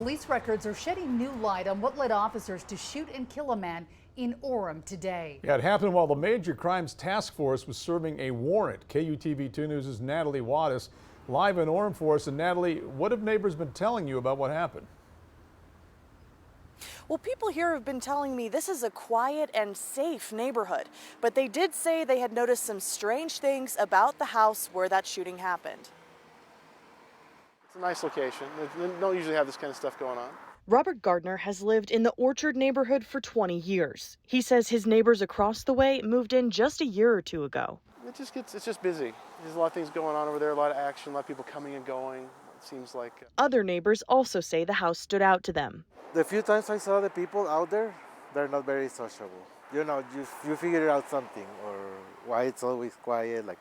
Police records are shedding new light on what led officers to shoot and kill a man in Orem today. Yeah, it happened while the Major Crimes Task Force was serving a warrant. KUTV 2 News' Natalie Wattis live in Orem for us. And Natalie, what have neighbors been telling you about what happened? Well, people here have been telling me this is a quiet and safe neighborhood, but they did say they had noticed some strange things about the house where that shooting happened. It's a nice location. They don't usually have this kind of stuff going on. Robert Gardner has lived in the Orchard neighborhood for 20 years. He says his neighbors across the way moved in just a year or two ago. It's just busy. There's a lot of things going on over there, a lot of action, a lot of people coming and going. It seems like. Other neighbors also say the house stood out to them. The few times I saw the people out there, they're not very sociable. You know, you figure out something, or why it's always quiet, like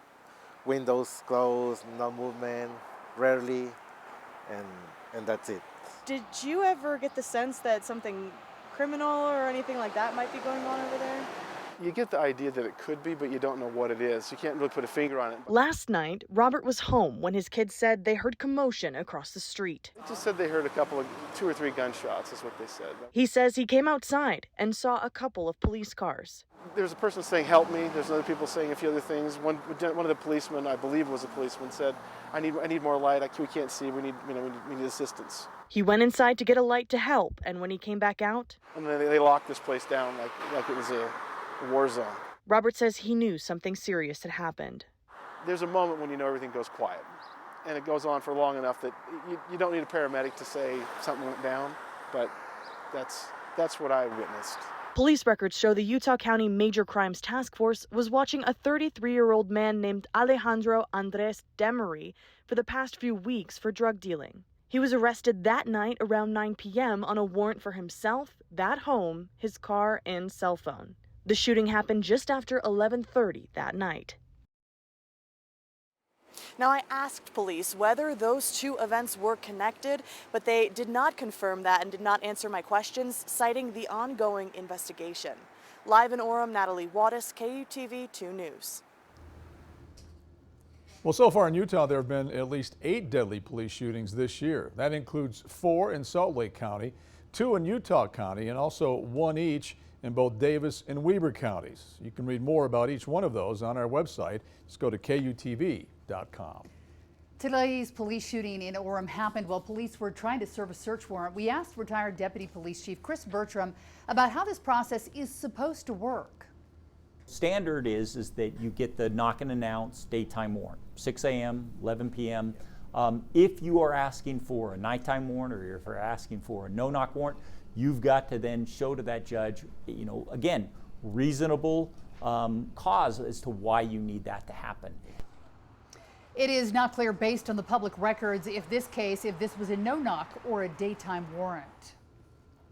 windows closed, no movement, rarely, and that's it. Did you ever get the sense that something criminal or anything like that might be going on over there? You get the idea that it could be, but you don't know what it is. You can't really put a finger on it. Last night, Robert was home when his kids said they heard commotion across the street. They just said they heard two or three gunshots, is what they said. He says he came outside and saw a couple of police cars. There's a person saying, "Help me." There's other people saying a few other things. One of the policemen, I believe was a policeman, said, I need more light. We can't see. We need assistance." He went inside to get a light to help, and when he came back out, and then they locked this place down like it was a war zone. Robert says he knew something serious had happened. There's a moment when you know everything goes quiet, and it goes on for long enough that you don't need a paramedic to say something went down, but that's what I witnessed. Police records show the Utah County Major Crimes Task Force was watching a 33-year-old man named Alejandro Andrews Demery for the past few weeks for drug dealing. He was arrested that night around 9 p.m. on a warrant for himself, that home, his car, and cell phone. The shooting happened just after 11:30 that night. Now, I asked police whether those two events were connected, but they did not confirm that and did not answer my questions, citing the ongoing investigation. Live in Orem, Natalie Wattis, KUTV 2 News. Well, so far in Utah, there have been at least 8 deadly police shootings this year. That includes 4 in Salt Lake County, 2 in Utah County, and also 1 each in both Davis and Weber counties. You can read more about each one of those on our website. Just go to KUTV.com. Today's police shooting in Orem happened while police were trying to serve a search warrant. We asked retired Deputy Police Chief Chris Bertram about how this process is supposed to work. Standard is that you get the knock and announce daytime warrant, 6 a.m., 11 p.m. If you are asking for a nighttime warrant, or if you're asking for a no-knock warrant, you've got to then show to that judge, again, reasonable cause as to why you need that to happen. It is not clear based on the public records if this was a no-knock or a daytime warrant.